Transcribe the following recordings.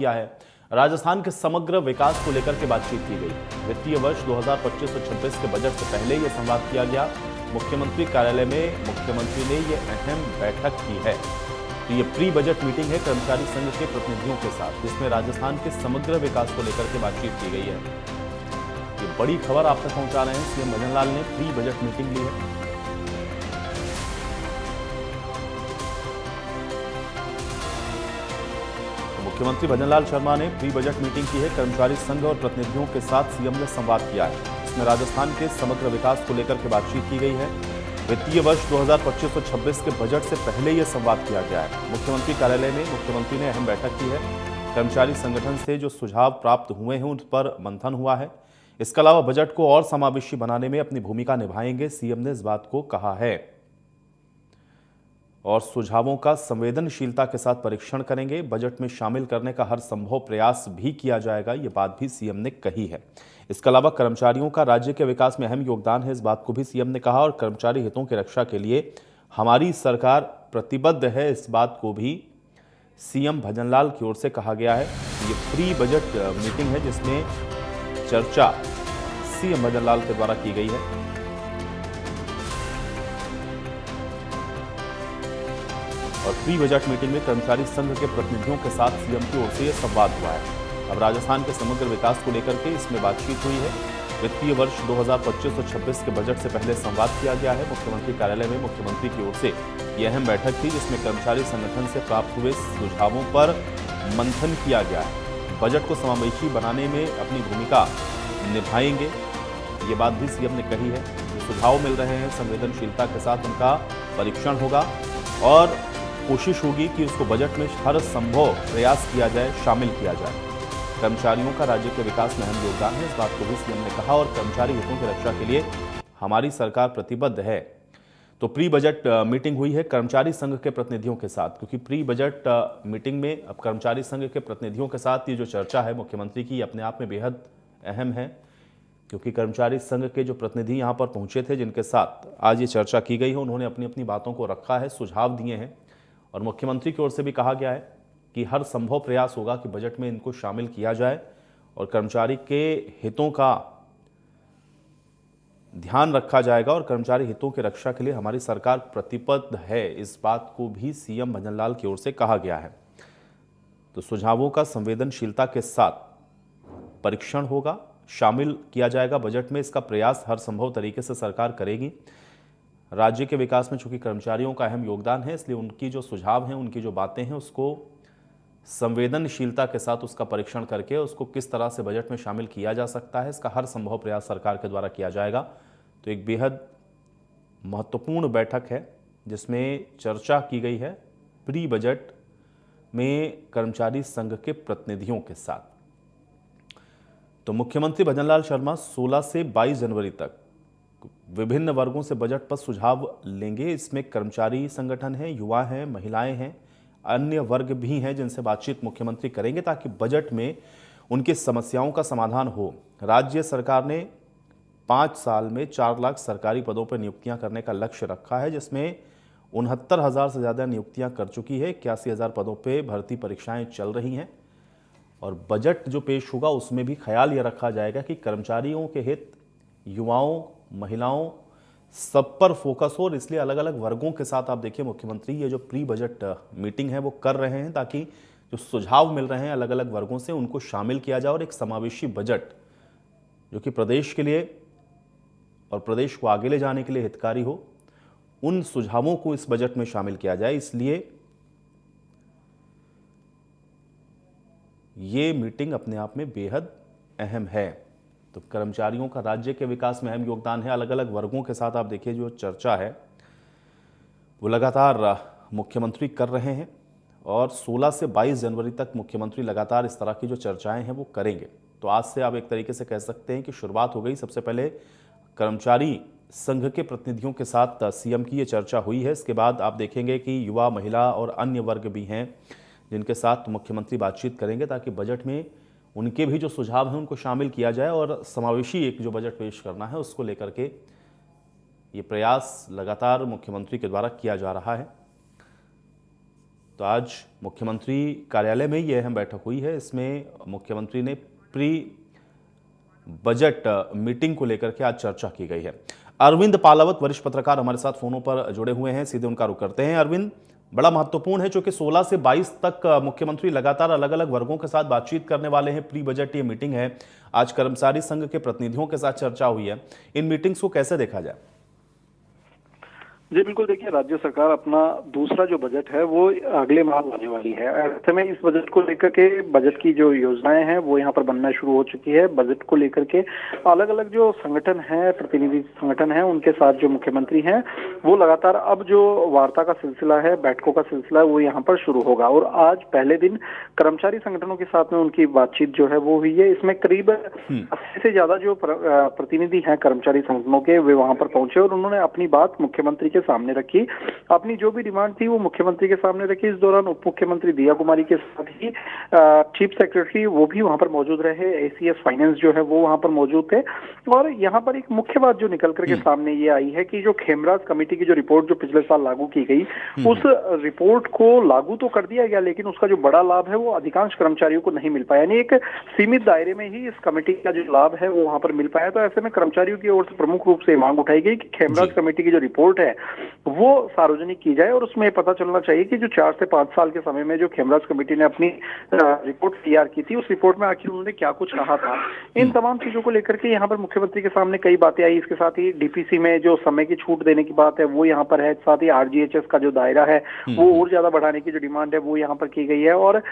किया है। राजस्थान के समग्र विकास को लेकर के बातचीत की गई। वित्तीय वर्ष 2025-26 के बजट से पहले यह संवाद किया गया। मुख्यमंत्री कार्यालय में मुख्यमंत्री ने यह अहम बैठक की है। तो ये प्री बजट मीटिंग है कर्मचारी संघ के प्रतिनिधियों के साथ, जिसमें राजस्थान के समग्र विकास को लेकर के बातचीत की गई है। ये बड़ी खबर आप तक पहुंचा रहे हैं। सीएम भजन लाल ने प्री बजट मीटिंग ली है। मुख्यमंत्री भजनलाल शर्मा ने प्री बजट मीटिंग की है। कर्मचारी संघ और प्रतिनिधियों के साथ सीएम ने संवाद किया है। इसमें राजस्थान के समग्र विकास को लेकर के बातचीत की गई है। वित्तीय वर्ष 2025-26 के बजट से पहले यह संवाद किया गया है। मुख्यमंत्री कार्यालय में मुख्यमंत्री ने अहम बैठक की है। कर्मचारी संगठन से जो सुझाव प्राप्त हुए हैं उन पर मंथन हुआ है। इसके अलावा बजट को और समावेशी बनाने में अपनी भूमिका निभाएंगे, सीएम ने इस बात को कहा है। और सुझावों का संवेदनशीलता के साथ परीक्षण करेंगे। बजट में शामिल करने का हर संभव प्रयास भी किया जाएगा, ये बात भी सीएम ने कही है। इसके अलावा कर्मचारियों का राज्य के विकास में अहम योगदान है, इस बात को भी सीएम ने कहा। और कर्मचारी हितों की रक्षा के लिए हमारी सरकार प्रतिबद्ध है, इस बात को भी सीएम भजनलाल की ओर से कहा गया है। ये प्री बजट मीटिंग है जिसमें चर्चा सीएम भजनलाल के द्वारा की गई है। और प्री बजट मीटिंग में कर्मचारी संघ के प्रतिनिधियों के साथ सीएम की ओर से यह संवाद हुआ है। अब राजस्थान के समग्र विकास को लेकर के इसमें बातचीत हुई है। वित्तीय वर्ष 2025-26 के बजट से पहले संवाद किया गया है। मुख्यमंत्री कार्यालय में मुख्यमंत्री की ओर से यह अहम बैठक थी, जिसमें कर्मचारी संगठन से प्राप्त हुए सुझावों पर मंथन किया गया है। बजट को समावेशी बनाने में अपनी भूमिका निभाएंगे, ये बात भी सीएम ने कही है। जो सुझाव मिल रहे हैं संवेदनशीलता के साथ उनका परीक्षण होगा और कोशिश होगी कि उसको बजट में हर संभव प्रयास किया जाए, शामिल किया जाए। कर्मचारियों का राज्य के विकास में अहम योगदान है, इस बात को भी सीएम ने कहा। और कर्मचारी हितों की रक्षा के लिए हमारी सरकार प्रतिबद्ध है। तो प्री बजट मीटिंग हुई है कर्मचारी संघ के प्रतिनिधियों के साथ, क्योंकि प्री बजट मीटिंग में अब कर्मचारी संघ के प्रतिनिधियों के साथ ये जो चर्चा है मुख्यमंत्री की, अपने आप में बेहद अहम है। क्योंकि कर्मचारी संघ के जो प्रतिनिधि यहाँ पर पहुंचे थे, जिनके साथ आज ये चर्चा की गई है, उन्होंने अपनी अपनी बातों को रखा है, सुझाव दिए हैं। और मुख्यमंत्री की ओर से भी कहा गया है कि हर संभव प्रयास होगा कि बजट में इनको शामिल किया जाए और कर्मचारी के हितों का ध्यान रखा जाएगा। और कर्मचारी हितों की रक्षा के लिए हमारी सरकार प्रतिबद्ध है, इस बात को भी सीएम भजनलाल की ओर से कहा गया है। तो सुझावों का संवेदनशीलता के साथ परीक्षण होगा, शामिल किया जाएगा बजट में। इसका प्रयास हर संभव तरीके से सरकार करेगी। राज्य के विकास में चूंकि कर्मचारियों का अहम योगदान है, इसलिए उनकी जो सुझाव हैं, उनकी जो बातें हैं, उसको संवेदनशीलता के साथ उसका परीक्षण करके उसको किस तरह से बजट में शामिल किया जा सकता है, इसका हर संभव प्रयास सरकार के द्वारा किया जाएगा। तो एक बेहद महत्वपूर्ण बैठक है जिसमें चर्चा की गई है प्री बजट में कर्मचारी संघ के प्रतिनिधियों के साथ। तो मुख्यमंत्री भजनलाल शर्मा 16 से 22 जनवरी तक विभिन्न वर्गों से बजट पर सुझाव लेंगे। इसमें कर्मचारी संगठन हैं, युवा हैं, महिलाएं हैं, अन्य वर्ग भी हैं जिनसे बातचीत मुख्यमंत्री करेंगे, ताकि बजट में उनकी समस्याओं का समाधान हो। राज्य सरकार ने 5 साल में 4 लाख सरकारी पदों पर नियुक्तियां करने का लक्ष्य रखा है, जिसमें 69,000 से ज़्यादा नियुक्तियां कर चुकी है। 81,000 पदों पर भर्ती परीक्षाएं चल रही हैं। और बजट जो पेश होगा उसमें भी ख्याल यह रखा जाएगा कि कर्मचारियों के हित, युवाओं, महिलाओं, सब पर फोकस हो। और इसलिए अलग अलग वर्गों के साथ आप देखिए मुख्यमंत्री ये जो प्री बजट मीटिंग है वो कर रहे हैं, ताकि जो सुझाव मिल रहे हैं अलग अलग वर्गों से उनको शामिल किया जाए और एक समावेशी बजट जो कि प्रदेश के लिए और प्रदेश को आगे ले जाने के लिए हितकारी हो, उन सुझावों को इस बजट में शामिल किया जाए। इसलिए ये मीटिंग अपने आप में बेहद अहम है। तो कर्मचारियों का राज्य के विकास में अहम योगदान है। अलग अलग वर्गों के साथ आप देखिए जो चर्चा है वो लगातार मुख्यमंत्री कर रहे हैं। और 16 से 22 जनवरी तक मुख्यमंत्री लगातार इस तरह की जो चर्चाएं हैं वो करेंगे। तो आज से आप एक तरीके से कह सकते हैं कि शुरुआत हो गई। सबसे पहले कर्मचारी संघ के प्रतिनिधियों के साथ सीएम की ये चर्चा हुई है। इसके बाद आप देखेंगे कि युवा, महिला और अन्य वर्ग भी हैं जिनके साथ मुख्यमंत्री बातचीत करेंगे, ताकि बजट में उनके भी जो सुझाव हैं उनको शामिल किया जाए और समावेशी एक जो बजट पेश करना है उसको लेकर के ये प्रयास लगातार मुख्यमंत्री के द्वारा किया जा रहा है। तो आज मुख्यमंत्री कार्यालय में ये अहम बैठक हुई है। इसमें मुख्यमंत्री ने प्री बजट मीटिंग को लेकर के आज चर्चा की गई है। अरविंद पालावत वरिष्ठ पत्रकार हमारे साथ फोनों पर जुड़े हुए हैं, सीधे उनका रुख करते हैं। अरविंद, बड़ा महत्वपूर्ण है क्योंकि 16 से 22 तक मुख्यमंत्री लगातार अलग अलग वर्गों के साथ बातचीत करने वाले हैं। प्री बजट ये मीटिंग है। आज कर्मचारी संघ के प्रतिनिधियों के साथ चर्चा हुई है। इन मीटिंग्स को कैसे देखा जाए? जी बिल्कुल, देखिए राज्य सरकार अपना दूसरा जो बजट है वो अगले माह लाने वाली है। ऐसे में इस बजट को लेकर के बजट की जो योजनाएं हैं वो यहाँ पर बनना शुरू हो चुकी है। बजट को लेकर के अलग अलग जो संगठन है, प्रतिनिधि संगठन है, उनके साथ जो मुख्यमंत्री हैं वो लगातार अब जो वार्ता का सिलसिला है, बैठकों का सिलसिला है, वो यहाँ पर शुरू होगा। और आज पहले दिन कर्मचारी संगठनों के साथ में उनकी बातचीत जो है वो हुई है। इसमें करीब 80 से ज्यादा जो प्रतिनिधि हैं कर्मचारी संगठनों के, वे वहां पर पहुंचे और उन्होंने अपनी बात मुख्यमंत्री के सामने रखी। अपनी जो भी डिमांड थी वो मुख्यमंत्री के सामने रखी। इस दौरान उप मुख्यमंत्री दिया कुमारी के साथ ही चीफ सेक्रेटरी वो भी वहां पर मौजूद रहे। एसीएस फाइनेंस जो है वो वहां पर मौजूद थे। और यहाँ पर एक मुख्य बात जो निकल करके सामने ये आई है कि जो खेमराज कमेटी की जो रिपोर्ट जो पिछले साल लागू की गई, उस रिपोर्ट को लागू तो कर दिया गया, लेकिन उसका जो बड़ा लाभ है वो अधिकांश कर्मचारियों को नहीं मिल पाया। यानी एक सीमित दायरे में ही इस कमेटी का जो लाभ है वो वहां पर मिल पाया। तो ऐसे में कर्मचारियों की ओर से प्रमुख रूप से मांग उठाई गई कि खेमराज कमेटी की जो रिपोर्ट है वो सार्वजनिक की जाए और उसमें पता चलना चाहिए कि जो 4 से 5 साल के समय में जो खेमराज कमेटी ने अपनी रिपोर्ट तैयार की थी, उस रिपोर्ट में आखिर उन्होंने क्या कुछ कहा था। इन तमाम चीजों को लेकर के यहाँ पर मुख्यमंत्री के सामने कई बातें आई। इसके साथ ही डीपीसी में जो समय की छूट देने की बात है वो यहाँ पर है। साथ ही आरजीएचएस का जो दायरा है वो और ज्यादा बढ़ाने की जो डिमांड है वो यहाँ पर की गई है। और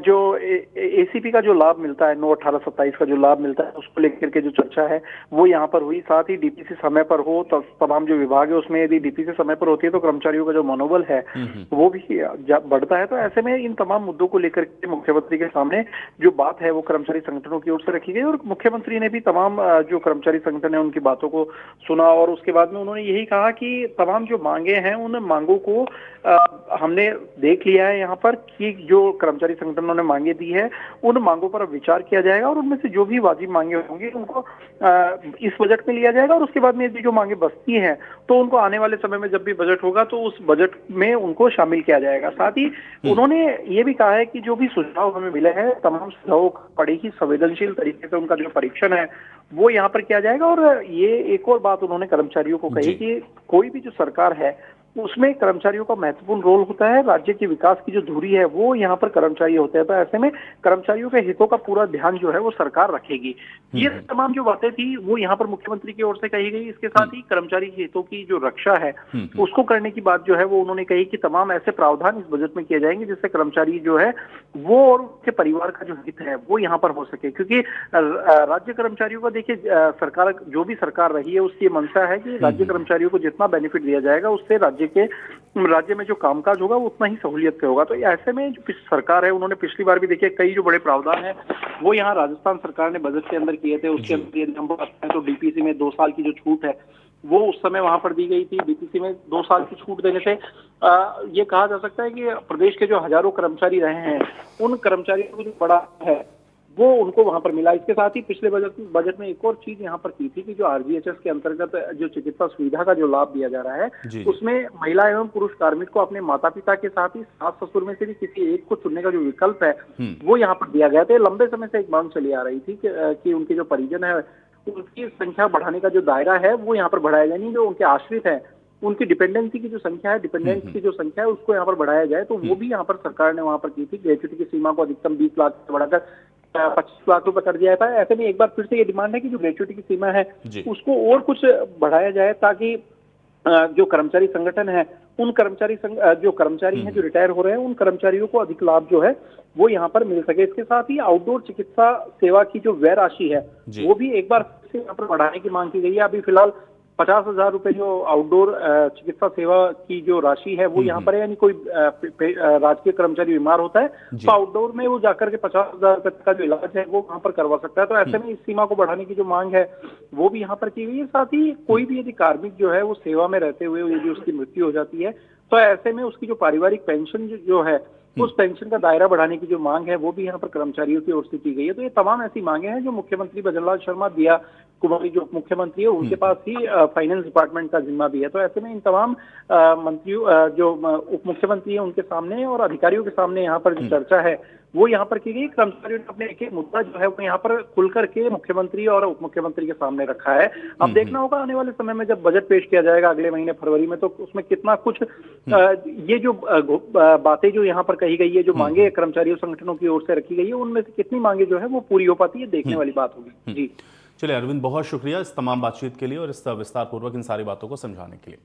जो एसीपी का जो लाभ मिलता है 9, 18, 27 का जो लाभ मिलता है उसको लेकर के जो चर्चा है वो यहाँ पर हुई। साथ ही डीपीसी समय पर हो, तमाम जो विभाग है उसमें यदि डीपीसी समय पर होती है तो कर्मचारियों का जो मनोबल है वो भी बढ़ता है। तो ऐसे में इन तमाम मुद्दों को लेकर के मुख्यमंत्री के सामने जो बात है वो कर्मचारी संगठनों की ओर से रखी गई और मुख्यमंत्री ने भी तमाम जो कर्मचारी संगठन है उनकी बातों को सुना। और उसके बाद में उन्होंने यही कहा कि तमाम जो मांगे हैं उन मांगों को हमने देख लिया है यहाँ पर कि जो कर्मचारी संगठनों ने मांगे दी है उन मांगों पर विचार किया जाएगा और उनमें से जो भी वाजिब मांगे होंगी उनको इस बजट में लिया जाएगा। और उसके बाद में यदि जो मांगे बचती हैं तो उनको आने वाले समय में जब भी बजट होगा तो उस बजट में उनको शामिल किया जाएगा। साथ ही उन्होंने ये भी कहा है कि जो भी सुझाव हमें मिले हैं तमाम सुझावों का बड़े ही संवेदनशील तरीके से उनका जो परीक्षण है वो यहाँ पर किया जाएगा। और ये एक और बात उन्होंने कर्मचारियों को कही कि कोई भी जो सरकार है उसमें कर्मचारियों का महत्वपूर्ण रोल होता है। राज्य के विकास की जो धुरी है वो यहाँ पर कर्मचारी होते हैं। तो ऐसे में कर्मचारियों के हितों का पूरा ध्यान जो है वो सरकार रखेगी। ये तमाम जो बातें थी वो यहाँ पर मुख्यमंत्री की ओर से कही गई। इसके साथ ही कर्मचारी हितों की जो रक्षा है उसको करने की बात जो है वो उन्होंने कही कि तमाम ऐसे प्रावधान इस बजट में किए जाएंगे जिससे कर्मचारी जो है वो और उनके परिवार का जो हित है वो यहाँ पर हो सके। क्योंकि राज्य कर्मचारियों का देखिए सरकार जो भी सरकार रही है उसकी मंशा है कि राज्य कर्मचारियों को जितना बेनिफिट दिया जाएगा उससे राज्य में जो कामकाज होगा वो उतना ही सहूलियत से होगा। तो ऐसे में जो सरकार है उन्होंने पिछली बार भी देखिए कई जो बड़े प्रावधान है वो यहाँ राजस्थान सरकार ने बजट के अंदर किए थे। उसके अंदर यदि हम बात करें तो डीपीसी में 2 साल की जो छूट है वो उस समय वहां पर दी गई थी। डीपीसी में 2 साल की छूट देने से ये कहा जा सकता है कि प्रदेश के जो हजारों कर्मचारी रहे हैं उन कर्मचारियों को जो बड़ा है वो उनको वहां पर मिला। इसके साथ ही पिछले बजट में एक और चीज यहाँ पर की थी कि जो आरजीएचएस के अंतर्गत जो चिकित्सा सुविधा का जो लाभ दिया जा रहा है उसमें महिला एवं पुरुष कार्मिक को अपने माता पिता के साथ ही सास ससुर में से भी किसी एक को चुनने का जो विकल्प है वो यहाँ पर दिया गया था। लंबे समय से एक मांग चली आ रही थी कि उनके जो परिजन है उनकी संख्या बढ़ाने का जो दायरा है वो यहाँ पर बढ़ाया जाए। नहीं, जो उनके आश्रित है उनकी डिपेंडेंसी की जो संख्या है, डिपेंडेंट्स की जो संख्या है उसको यहाँ पर बढ़ाया जाए। तो वो भी यहाँ पर सरकार ने वहां पर की थी। ग्रेच्युटी की सीमा को अधिकतम 20 लाख से बढ़ाकर 25 लाख रुपए कर दिया था। ऐसे में एक बार फिर से ये डिमांड है कि जो ग्रेच्युटी की सीमा है उसको और कुछ बढ़ाया जाए ताकि जो कर्मचारी संगठन है उन जो कर्मचारी हैं जो रिटायर हो रहे हैं उन कर्मचारियों को अधिक लाभ जो है वो यहाँ पर मिल सके। इसके साथ ही आउटडोर चिकित्सा सेवा की जो व्यय राशि है वो भी एक बार फिर से यहाँ पर बढ़ाने की मांग की गई है। अभी फिलहाल 50,000 रुपए जो आउटडोर चिकित्सा सेवा की जो राशि है वो यहाँ पर है। यानी कोई राजकीय कर्मचारी बीमार होता है तो आउटडोर में वो जाकर के 50,000 रुपए का जो इलाज है वो वहां पर करवा सकता है। तो ऐसे में इस सीमा को बढ़ाने की जो मांग है वो भी यहाँ पर की गई है। साथ ही कोई भी यदि कार्मिक जो है वो सेवा में रहते हुए यदि उसकी मृत्यु हो जाती है तो ऐसे में उसकी जो पारिवारिक पेंशन जो है उस पेंशन का दायरा बढ़ाने की जो मांग है वो भी यहाँ पर कर्मचारियों की ओर से की गई है। तो ये तमाम ऐसी मांगे हैं जो मुख्यमंत्री भजनलाल शर्मा दिया कुमारी जो उप मुख्यमंत्री है उनके पास ही फाइनेंस डिपार्टमेंट का जिम्मा भी है। तो ऐसे में इन तमाम मंत्रियों जो उप मुख्यमंत्री है उनके सामने और अधिकारियों के सामने यहाँ पर जो चर्चा है वो यहाँ पर की गई। कर्मचारियों ने अपने एक एक मुद्दा जो है वो यहाँ पर खुल करके मुख्यमंत्री और उप मुख्यमंत्री के सामने रखा है। अब देखना होगा आने वाले समय में जब बजट पेश किया जाएगा अगले महीने फरवरी में, तो उसमें कितना कुछ ये जो बातें जो यहाँ पर कही गई है, जो मांगे कर्मचारियों संगठनों की ओर से रखी गई है, उनमें से कितनी मांगे जो है वो पूरी हो पाती है, देखने वाली बात होगी। जी चलिए अरविंद, बहुत शुक्रिया इस तमाम बातचीत के लिए और इस विस्तार पूर्वक इन सारी बातों को समझाने के लिए।